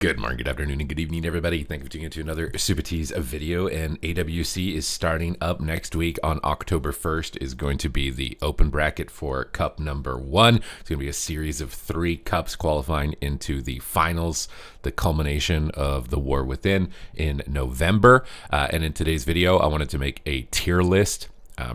Good morning, good afternoon, and good evening, everybody. Thank you for tuning into another Supatease video. And AWC is starting up next week on October 1st. Is going to be the open bracket for Cup number 1. It's going to be a series of 3 cups qualifying into the finals, the culmination of the War Within in November. And in today's video, I wanted to make a tier list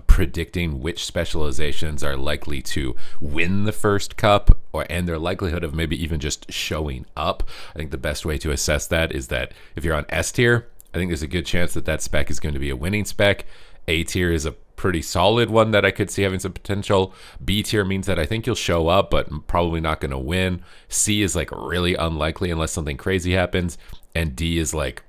predicting which specializations are likely to win the first cup and their likelihood of maybe even just showing up. I think the best way to assess that is that if you're on S tier, I think there's a good chance that that spec is going to be a winning spec. A tier is a pretty solid one that I could see having some potential. B tier means that I think you'll show up, but probably not going to win. C is like really unlikely unless something crazy happens. And D is like,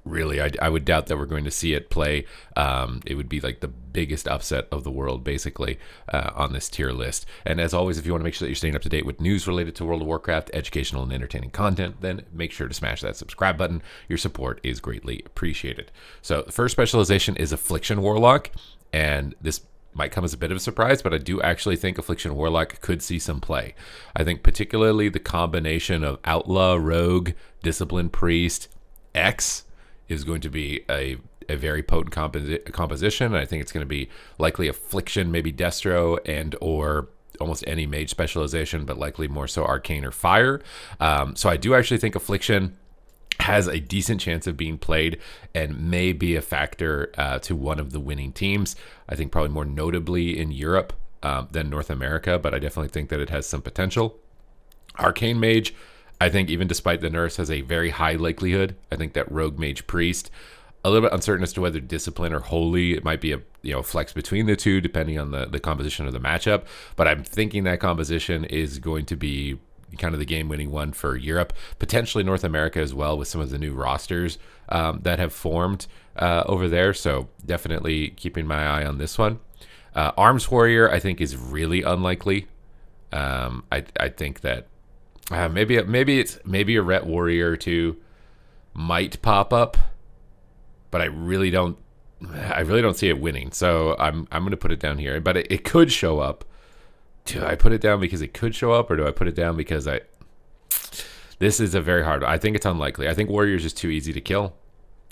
really, I would doubt that we're going to see it play. It would be like the biggest upset of the world, basically, on this tier list. And as always, if you want to make sure that you're staying up to date with news related to World of Warcraft, educational and entertaining content, then make sure to smash that subscribe button. Your support is greatly appreciated. So the first specialization is Affliction Warlock, and this might come as a bit of a surprise, but I do actually think Affliction Warlock could see some play. I think particularly the combination of Outlaw, Rogue, Discipline Priest, X is going to be a very potent composition. I think it's going to be likely Affliction, maybe Destro, and or almost any mage specialization, but likely more so Arcane or Fire. So I do actually think Affliction has a decent chance of being played and may be a factor to one of the winning teams. I think probably more notably in Europe than North America, but I definitely think that it has some potential. Arcane Mage, I think even despite the nerfs, has a very high likelihood. I think that Rogue Mage Priest, a little bit uncertain as to whether Discipline or Holy, it might be a flex between the two depending on the composition of the matchup. But I'm thinking that composition is going to be kind of the game-winning one for Europe, potentially North America as well, with some of the new rosters that have formed over there. So definitely keeping my eye on this one. Arms Warrior, I think, is really unlikely. I think that maybe a Ret Warrior or two might pop up, but I really don't see it winning. So I'm going to put it down here, but it could show up. Do I put it down because it could show up, or do I put it down because this is a very hard one. I think it's unlikely. I think Warriors is too easy to kill,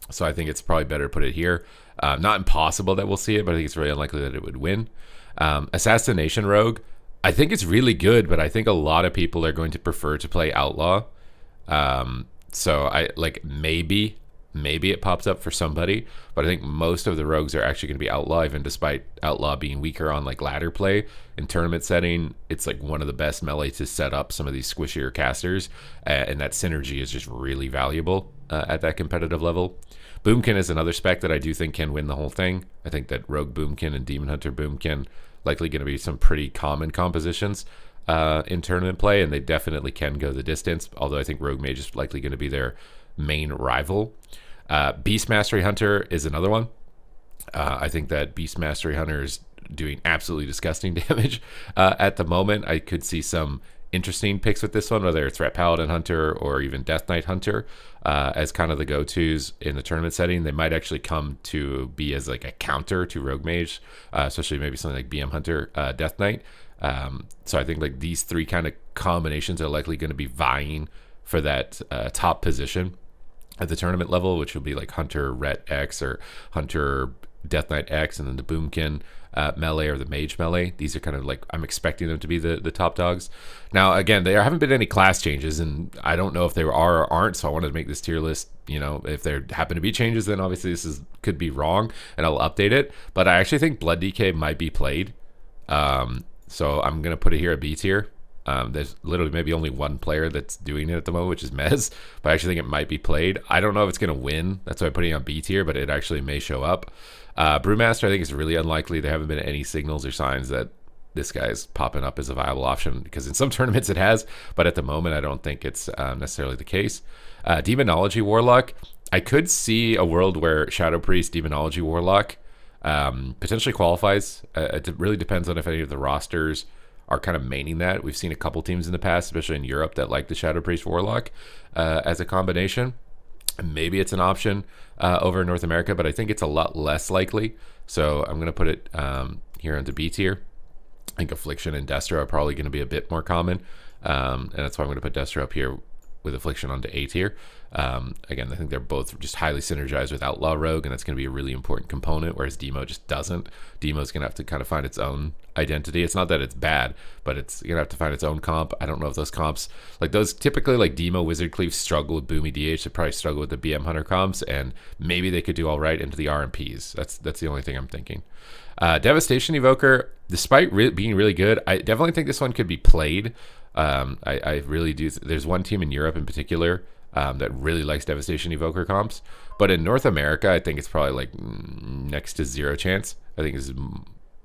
so I think it's probably better to put it here. Not impossible that we'll see it, but I think it's really unlikely that it would win. Assassination Rogue, I think it's really good, but I think a lot of people are going to prefer to play Outlaw. So I like maybe it pops up for somebody, but I think most of the rogues are actually going to be Outlaw, even despite Outlaw being weaker on like ladder play. In tournament setting, it's like one of the best melee to set up some of these squishier casters, and that synergy is just really valuable at that competitive level. Boomkin is another spec that I do think can win the whole thing. I think that Rogue Boomkin and Demon Hunter Boomkin likely going to be some pretty common compositions in tournament play, and they definitely can go the distance, although I think Rogue Mage is likely going to be their main rival. Beast Mastery Hunter is another one. I think that Beast Mastery Hunter is doing absolutely disgusting damage at the moment. I could see some interesting picks with this one, whether it's Threat Paladin Hunter or even Death Knight Hunter as kind of the go-tos in the tournament setting. They might actually come to be as like a counter to Rogue Mage, especially maybe something like BM Hunter, Death Knight. So I think like these 3 kind of combinations are likely going to be vying for that top position at the tournament level, which will be like Hunter Ret X or Hunter Death Knight X, and then the Boomkin melee or the Mage melee. These are kind of like, I'm expecting them to be the top dogs. Now, again, there haven't been any class changes, and I don't know if there are or aren't, so I wanted to make this tier list. If there happen to be changes, then obviously this could be wrong, and I'll update it. But I actually think Blood DK might be played. So I'm going to put it here at B tier. There's literally maybe only one player that's doing it at the moment, which is Mez, but I actually think it might be played. I don't know if it's going to win. That's why I'm putting it on B tier, but it actually may show up. Brewmaster, I think it's really unlikely. There haven't been any signals or signs that this guy's popping up as a viable option, because in some tournaments it has, but at the moment I don't think it's necessarily the case. Demonology Warlock, I could see a world where Shadow Priest Demonology Warlock potentially qualifies. It really depends on if any of the rosters are kind of maining that. We've seen a couple teams in the past, especially in Europe, that like the Shadow Priest Warlock as a combination. Maybe it's an option over in North America, but I think it's a lot less likely. So I'm going to put it here into B tier. I think Affliction and Destro are probably going to be a bit more common, and that's why I'm going to put Destro up here with Affliction onto A tier. Again, I think they're both just highly synergized with Outlaw Rogue, and that's going to be a really important component, whereas Demo just doesn't. Demo's going to have to kind of find its own identity. It's not that it's bad, but it's going to have to find its own comp. I don't know if those comps, like those typically like Demo, Wizard Cleave struggle with Boomy DH. They probably struggle with the BM Hunter comps, and maybe they could do all right into the RMPs. That's the only thing I'm thinking. Devastation Evoker, despite being really good, I definitely think this one could be played. I really do. There's one team in Europe in particular that really likes Devastation Evoker comps, but in North America, I think it's probably like next to zero chance. I think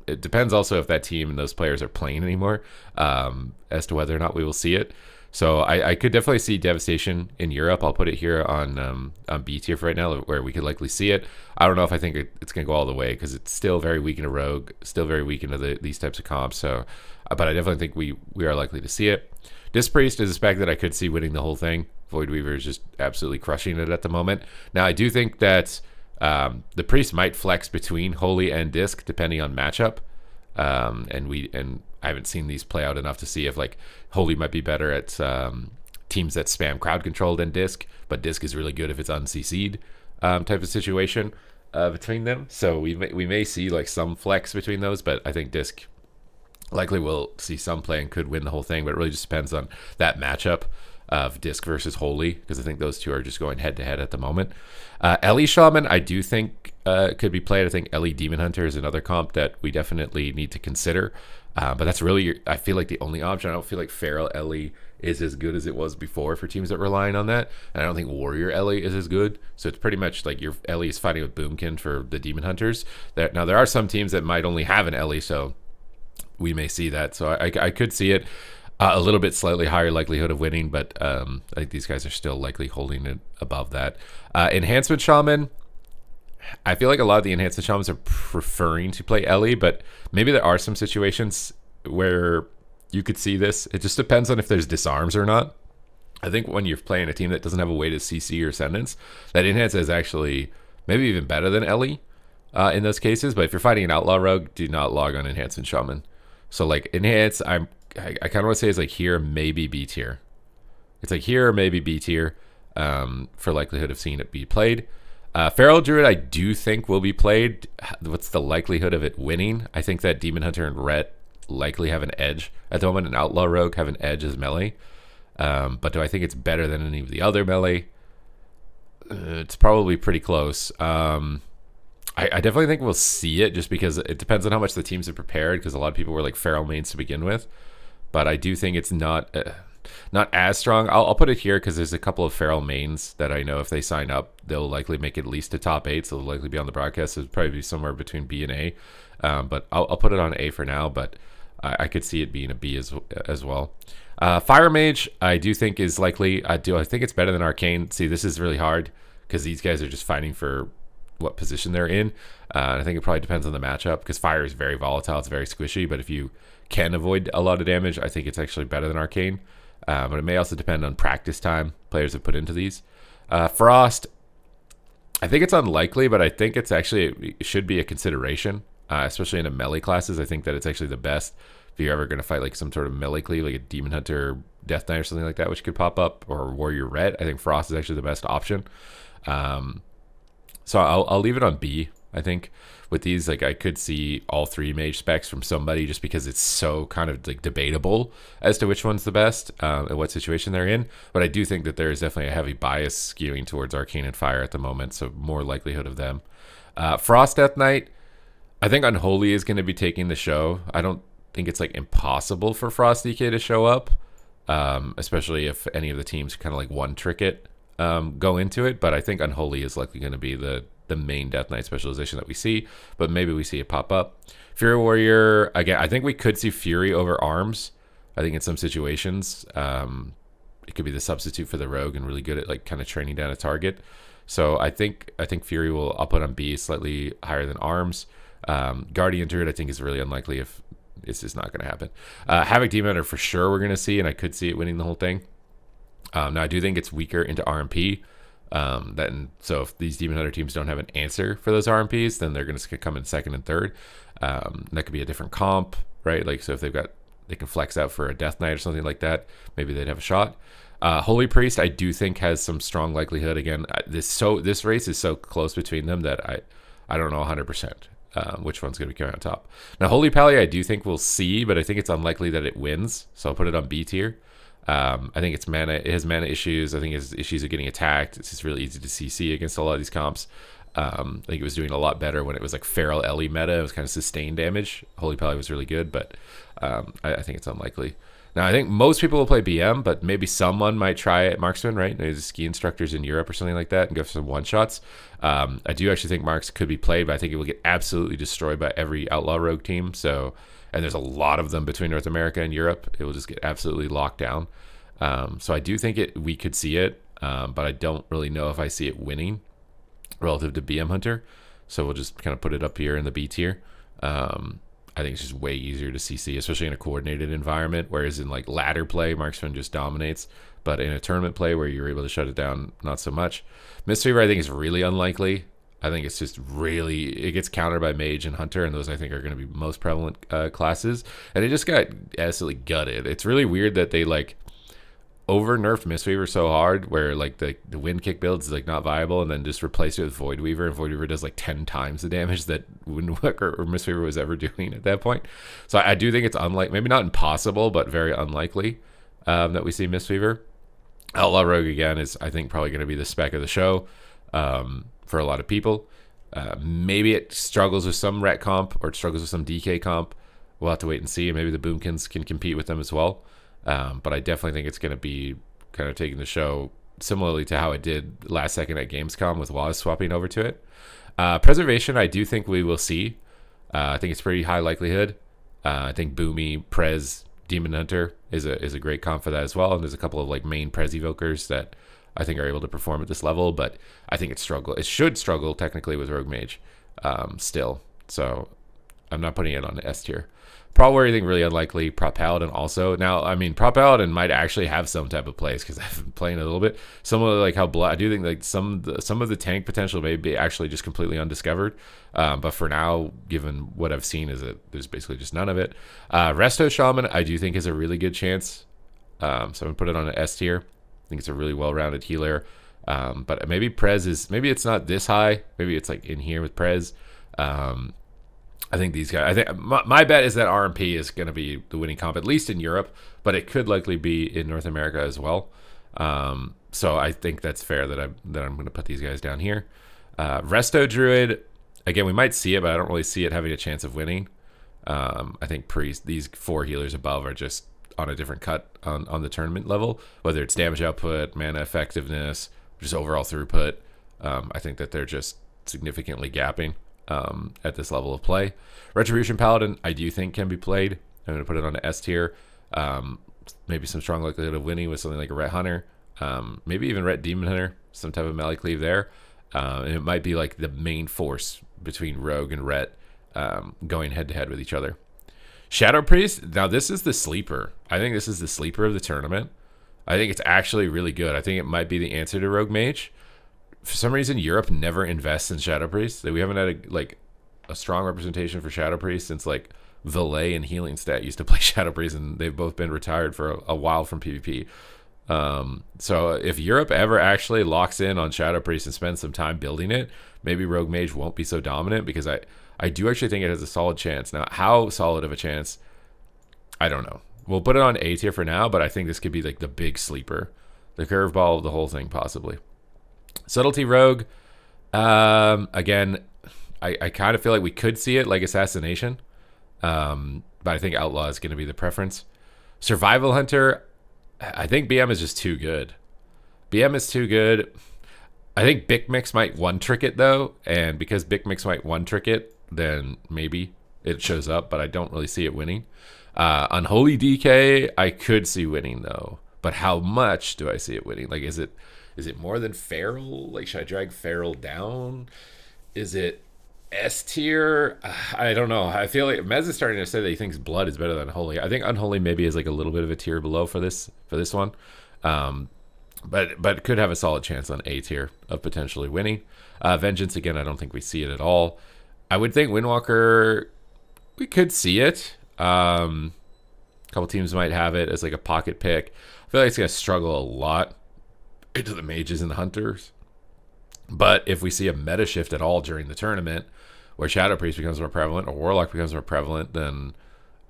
it depends also if that team and those players are playing anymore, as to whether or not we will see it. So I could definitely see Devastation in Europe. I'll put it here on B tier for right now, where we could likely see it. I don't know if I think it's going to go all the way, because it's still very weak into Rogue, still very weak into these types of comps. So, but I definitely think we are likely to see it. Disc Priest is a spec that I could see winning the whole thing. Void Weaver is just absolutely crushing it at the moment. Now, I do think that the Priest might flex between Holy and Disc depending on matchup. And I haven't seen these play out enough to see if like Holy might be better at teams that spam crowd control than Disc, but Disc is really good if it's uncc'd type of situation between them. So we may see like some flex between those, but I think Disc likely will see some play and could win the whole thing, but it really just depends on that matchup of Disc versus Holy, because I think those two are just going head to head at the moment. Ellie Shaman, I do think could be played. I think Ellie Demon Hunter is another comp that we definitely need to consider, but that's really, I feel like, the only option. I don't feel like Feral Ellie is as good as it was before for teams that are relying on that, and I don't think Warrior Ellie is as good. So it's pretty much like your Ellie is fighting with Boomkin for the Demon Hunters. Now there are some teams that might only have an Ellie, so we may see that. So I could see it. A little bit slightly higher likelihood of winning, but I think these guys are still likely holding it above that. Enhancement Shaman, I feel like a lot of the Enhancement Shamans are preferring to play Ellie, but maybe there are some situations where you could see this. It just depends on if there's disarms or not. I think when you're playing a team that doesn't have a weighted CC or Ascendance, that Enhance is actually maybe even better than Ellie in those cases. But if you're fighting an Outlaw Rogue, do not log on Enhancement Shaman. So like Enhance, I kind of want to say it's like here, maybe B tier. It's like here, maybe B tier for likelihood of seeing it be played. Feral Druid, I do think will be played. What's the likelihood of it winning? I think that Demon Hunter and Ret likely have an edge at the moment, and Outlaw Rogue have an edge as melee. But do I think it's better than any of the other melee? It's probably pretty close. I definitely think we'll see it, just because it depends on how much the teams are prepared, because a lot of people were like Feral mains to begin with. But I do think it's not as strong. I'll put it here because there's a couple of Feral mains that I know if they sign up, they'll likely make it at least to top 8, so they'll likely be on the broadcast. It'll probably be somewhere between B and A. But I'll put it on A for now, but I could see it being a B as well. Fire Mage, I do think is likely. I think it's better than Arcane. See, this is really hard because these guys are just fighting for what position they're in. I think it probably depends on the matchup, because Fire is very volatile. It's very squishy, but if you can avoid a lot of damage, I think it's actually better than Arcane. But it may also depend on practice time players have put into these. Frost, I think it's unlikely, but I think it's actually, it should be a consideration, especially in a melee classes. I think that it's actually the best if you're ever going to fight like some sort of melee cleave, like a Demon Hunter, Death Knight or something like that, which could pop up, or Warrior Red. I think Frost is actually the best option. So I'll leave it on B. I think with these, like, I could see all 3 mage specs from somebody, just because it's so kind of like debatable as to which one's the best and what situation they're in. But I do think that there is definitely a heavy bias skewing towards Arcane and Fire at the moment, so more likelihood of them. Frost Death Knight, I think Unholy is going to be taking the show. I don't think it's like impossible for Frost DK to show up, especially if any of the teams kind of like one trick it go into it. But I think Unholy is likely going to be the main Death Knight specialization that we see, but maybe we see it pop up. Fury Warrior, again, I think we could see Fury over Arms. I think in some situations it could be the substitute for the Rogue and really good at like kind of training down a target. So I think Fury I'll put on B, slightly higher than Arms. Guardian Druid I think is really unlikely, if it's just not going to happen. Havoc Demon Hunter for sure we're going to see, and I could see it winning the whole thing. Now I do think it's weaker into RMP. So if these Demon Hunter teams don't have an answer for those RMPs, then they're going to come in second and third. That could be a different comp, right? Like, so if they can flex out for a Death Knight or something like that, maybe they'd have a shot. Holy Priest, I do think has some strong likelihood. Again, this race is so close between them that I don't know 100% which one's going to be coming on top. Now, Holy Pally, I do think we'll see, but I think it's unlikely that it wins, so I'll put it on B tier. I think it's mana. It has mana issues. I think his issues of getting attacked. It's just really easy to CC against a lot of these comps. I think it was doing a lot better when it was like Feral Ellie meta. It was kind of sustained damage. Holy Pally was really good, but I think it's unlikely. Now, I think most people will play BM, but maybe someone might try it Marksman, right? Maybe the ski instructors in Europe or something like that and go for some one-shots. I do actually think Marks could be played, but I think it will get absolutely destroyed by every Outlaw Rogue team. So, and there's a lot of them between North America and Europe. It will just get absolutely locked down. So I do think we could see it, but I don't really know if I see it winning relative to BM Hunter. So we'll just kind of put it up here in the B tier. I think it's just way easier to CC, especially in a coordinated environment, whereas in like ladder play, Marksman just dominates. But in a tournament play where you're able to shut it down, not so much. Mistweaver, I think, is really unlikely. I think it's just really, it gets countered by Mage and Hunter, and those I think are going to be most prevalent classes. And it just got absolutely gutted. It's really weird that they like over nerfed Mistweaver so hard where like the wind kick builds is like not viable, and then just replace it with Void Weaver, and Void Weaver does like 10 times the damage that Windwalker or Mistweaver was ever doing at that point. So I do think it's unlikely, maybe not impossible, but very unlikely that we see Mistweaver. Outlaw Rogue again is I think probably going to be the spec of the show for a lot of people. Maybe it struggles with some ret comp or it struggles with some DK comp. We'll have to wait and see. Maybe the Boomkins can compete with them as well. But I definitely think it's going to be kind of taking the show similarly to how it did last second at Gamescom with Waz swapping over to it. Preservation, I do think we will see. I think it's pretty high likelihood. I think Boomy, Prez, Demon Hunter is a great comp for that as well. And there's a couple of like main Prez evokers that I think are able to perform at this level. But I think it should struggle technically with Rogue Mage still. So I'm not putting it on the S tier. Prop Warrior, I think really unlikely. Prop Paladin also. Now, I mean, Prop Paladin might actually have some type of place because I've been playing a little bit. Some of like how I do think like some of the tank potential may be actually just completely undiscovered. But for now, given what I've seen, is that there's basically just none of it. Resto Shaman, I do think is a really good chance. So I'm gonna put it on an S tier. I think it's a really well-rounded healer. But maybe Prez is maybe it's not this high. Maybe it's like in here with Prez. I think these guys. I think my bet is that RMP is going to be the winning comp, at least in Europe, but it could likely be in North America as well. So I think that's fair that I'm going to put these guys down here. Resto Druid, again, we might see it, but I don't really see it having a chance of winning. I think these 4 healers above are just on a different cut on the tournament level, whether it's damage output, mana effectiveness, just overall throughput. I think that they're just significantly gapping at this level of play. Retribution Paladin, I do think can be played. I'm going to put it on an S tier. Maybe some strong likelihood of winning with something like a Ret Hunter. Maybe even Ret Demon Hunter, some type of melee cleave there. And it might be like the main force between Rogue and Ret going head to head with each other. Shadow Priest, now this is the sleeper. I think this is the sleeper of the tournament. I think it's actually really good. I think it might be the answer to Rogue Mage. For some reason, Europe never invests in Shadow Priest. We haven't had a strong representation for Shadow Priest since like Valet and Healing Stat used to play Shadow Priest, and they've both been retired for a while from PvP. So if Europe ever actually locks in on Shadow Priest and spends some time building it, maybe Rogue Mage won't be so dominant, because I do actually think it has a solid chance. Now, how solid of a chance, I don't know. We'll put it on A tier for now, but I think this could be like the big sleeper, the curveball of the whole thing possibly. Subtlety Rogue, again, I kind of feel like we could see it like Assassination, but I think Outlaw is going to be the preference. Survival Hunter, I think BM is just too good. BM is too good. I think Bic Mix might one-trick it though, and because Bic Mix might one-trick it, then maybe it shows up, but I don't really see it winning. Unholy DK, I could see winning though, but how much do I see it winning? Like, is it more than Feral? Like, should I drag Feral down? Is it S tier? I don't know. I feel like Mez is starting to say that he thinks Blood is better than Unholy. I think Unholy maybe is like a little bit of a tier below for this one, but could have a solid chance on A tier of potentially winning. Vengeance, again, I don't think we see it at all. I would think Windwalker, we could see it. couple teams might have it as like a pocket pick. I feel like it's going to struggle a lot into the mages and the hunters. But if we see a meta shift at all during the tournament where Shadow Priest becomes more prevalent or Warlock becomes more prevalent, then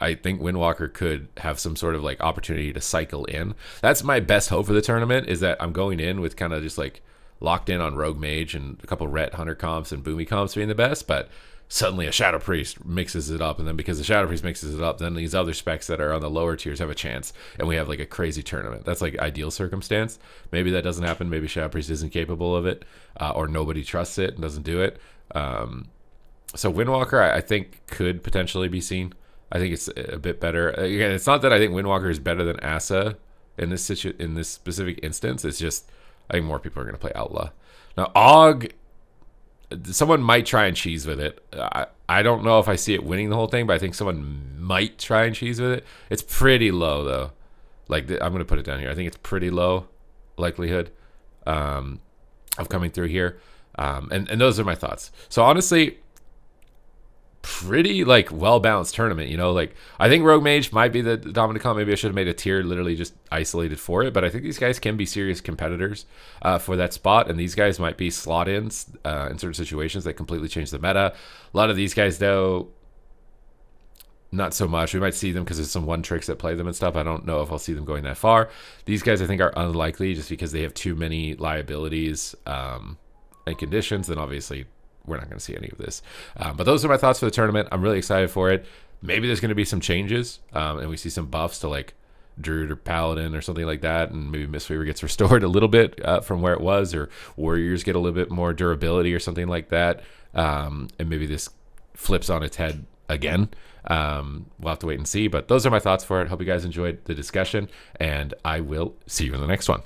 I think Windwalker could have some sort of like opportunity to cycle in. That's my best hope for the tournament, is that I'm going in with kind of just like locked in on Rogue Mage and a couple Ret Hunter comps and Boomy comps being the best, but suddenly a Shadow Priest mixes it up, and then because the Shadow Priest mixes it up, then these other specs that are on the lower tiers have a chance, and we have like a crazy tournament. That's like ideal circumstance. Maybe that doesn't happen. Maybe Shadow Priest isn't capable of it, or nobody trusts it and doesn't do it. So Windwalker, I think, could potentially be seen. I think it's a bit better. Again, it's not that I think Windwalker is better than Asa in this specific instance. It's just I think more people are going to play Outlaw. Now, Og, someone might try and cheese with it. I don't know if I see it winning the whole thing, but I think someone might try and cheese with it. It's pretty low, though. Like, I'm going to put it down here. I think it's pretty low likelihood of coming through here. And those are my thoughts. So, honestly, pretty like well-balanced tournament, you know. Like, I think Rogue Mage might be the dominant comp. Maybe I should have made a tier literally just isolated for it, but I think these guys can be serious competitors for that spot, and these guys might be slot-ins in certain situations that completely change the meta. A lot of these guys, though, not so much. We might see them because there's some one tricks that play them and stuff. I don't know if I'll see them going that far. These guys, I think, are unlikely just because they have too many liabilities and conditions. Then obviously we're not going to see any of this. But those are my thoughts for the tournament. I'm really excited for it. Maybe there's going to be some changes, and we see some buffs to like Druid or Paladin or something like that, and maybe Mistweaver gets restored a little bit from where it was, or Warriors get a little bit more durability or something like that, and maybe this flips on its head again. We'll have to wait and see. But those are my thoughts for it. Hope you guys enjoyed the discussion, and I will see you in the next one.